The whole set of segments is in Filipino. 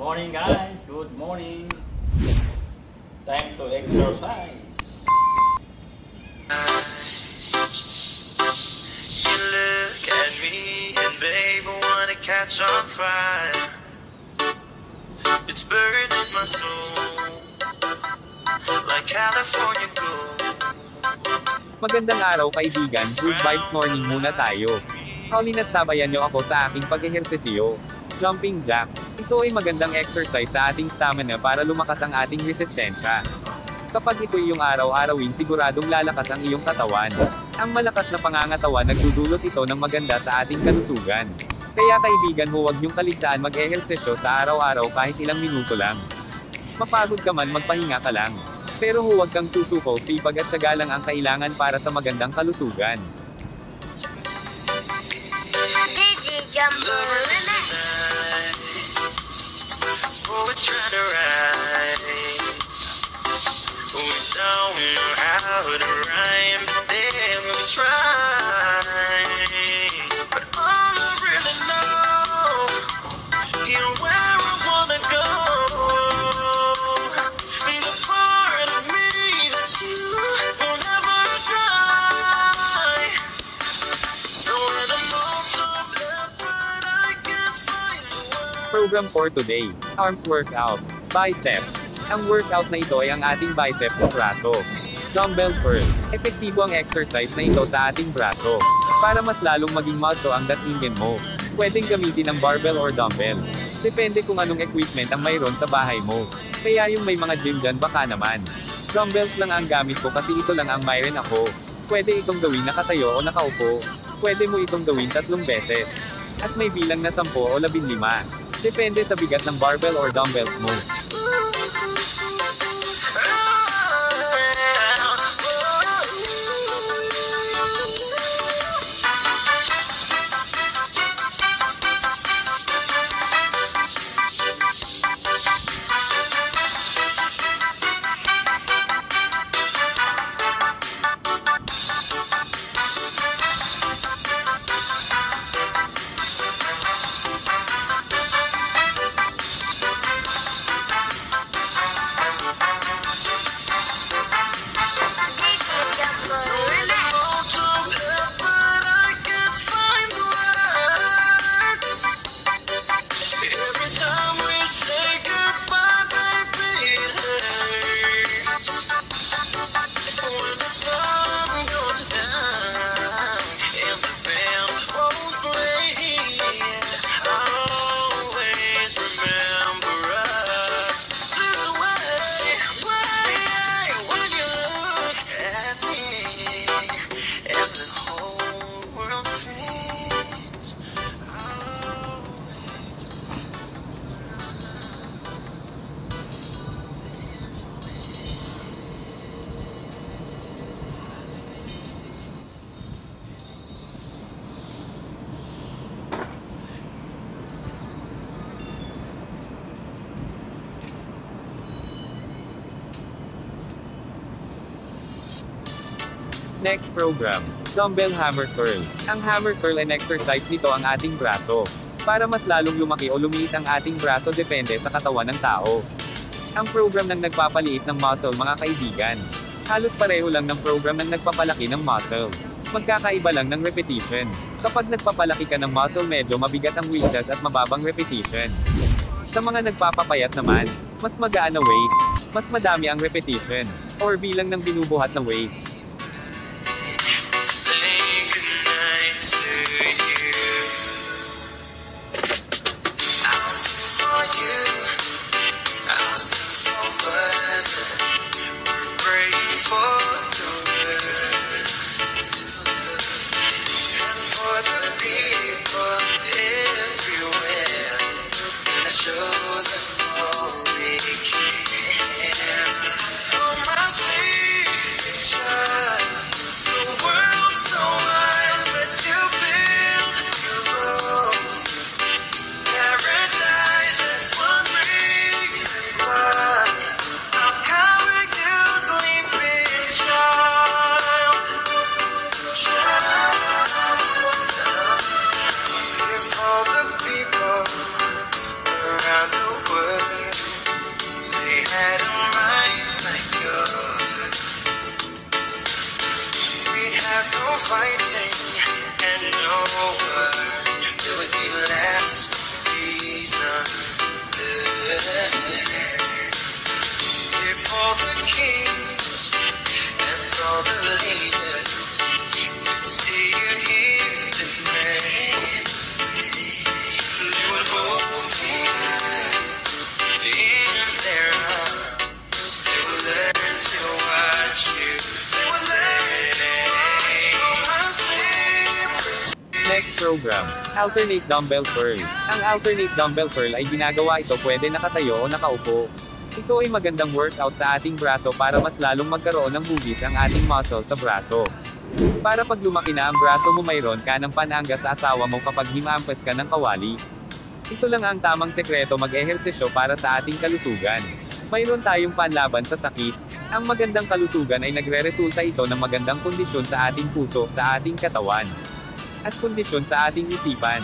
Morning guys, good morning. Time to exercise. You look at me and babe, I wanna catch on fire. It's burning my soul like California gold. Magandang araw kaibigan, good vibes morning muna tayo. Halina't sabayan nyo ako sa aking pag-ehersesyo. Jumping jack. Ito ay magandang exercise sa ating stamina para lumakas ang ating resistensya. Kapag ito iyong araw-arawin siguradong lalakas ang iyong katawan. Ang malakas na pangangatawan nagdudulot ito ng maganda sa ating kalusugan. Kaya kaibigan huwag niyong kaligtaan mag-ehersesyo sa araw-araw kahit ilang minuto lang. Mapagod ka man magpahinga ka lang. Pero huwag kang susuko, sipag at tiyaga lang ang kailangan para sa magandang kalusugan. Oh, we're trying to ride. We don't know how to rhyme, but then we try. But all I really know, you're where I wanna go. And the part of me that you will never die. So when the most of effort I can find the words. Program for today, arms workout, biceps. Ang workout na ito ay ang ating biceps o braso. Dumbbell curl. Epektibo ang exercise na ito sa ating braso. Para mas lalong maging muscle ang datingin mo, pwedeng gamitin ang barbell or dumbbell. Depende kung anong equipment ang mayroon sa bahay mo. Kaya yung may mga gym dyan baka naman. Dumbbells lang ang gamit ko kasi ito lang ang mayroon ako. Pwede itong gawin nakatayo o nakaupo. Pwede mo itong gawin 3 beses. At may bilang na 10 o 15. Depende sa bigat ng barbell or dumbbells mo. Next program, dumbbell hammer curl. Ang hammer curl and exercise nito ang ating braso. Para mas lalong lumaki o lumiit ang ating braso depende sa katawan ng tao. Ang program ng nagpapaliit ng muscle mga kaibigan. Halos pareho lang ng program ng nagpapalaki ng muscles. Magkakaiba lang ng repetition. Kapag nagpapalaki ka ng muscle medyo mabigat ang weightless at mababang repetition. Sa mga nagpapapayat naman, mas magaan na weights, mas madami ang repetition, or bilang ng binubuhat na weights. around the fighting, and no word, there would be less reason. If all the kings and all the leaders stay here this man, they would hold me in their arms. They would learn to watch you. They would learn to watch me. Next program, Alternate Dumbbell Curl. Ang alternate dumbbell curl ay ginagawa ito pwede nakatayo o nakaupo. Ito ay magandang workout sa ating braso para mas lalong magkaroon ng hugis ang ating muscle sa braso. Para pag lumaki na ang braso mo mayroon ka ng panangga sa asawa mo kapag himampas ka ng kawali. Ito lang ang tamang sekreto mag-ehersesyo para sa ating kalusugan. Mayroon tayong panlaban sa sakit. Ang magandang kalusugan ay nagre-resulta ito ng magandang kondisyon sa ating puso, sa ating katawan, at kondisyon sa ating isipan.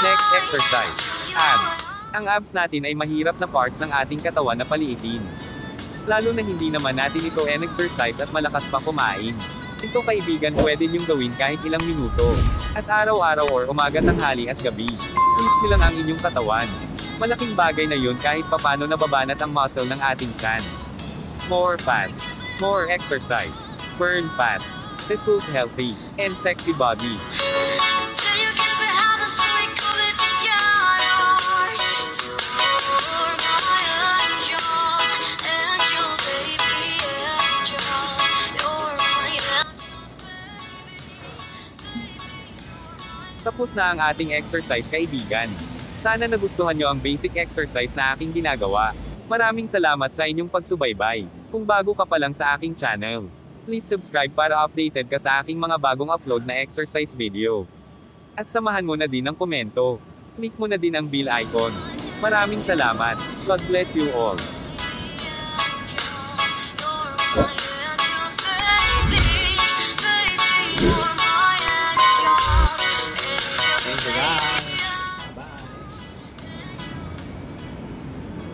Next exercise, abs. Ang abs natin ay mahirap na parts ng ating katawan na paliitin. Lalo na hindi naman natin ito exercise at malakas pa kumain. Ito kaibigan pwede niyong gawin kahit ilang minuto. At araw-araw or umaga, tanghali at gabi. Squeeze niyo lang ang inyong katawan. Malaking bagay na yun kahit papano nababanat ang muscle ng ating chan. More fats. More exercise. Burn fats. Result healthy and sexy body. Tapos na ang ating exercise kaibigan. Sana nagustuhan nyo ang basic exercise na aking ginagawa. Maraming salamat sa inyong pagsubaybay. Kung bago ka pa lang sa aking channel, please subscribe para updated ka sa aking mga bagong upload na exercise video. At samahan mo na din ang komento. Click mo na din ang bell icon. Maraming salamat. God bless you all.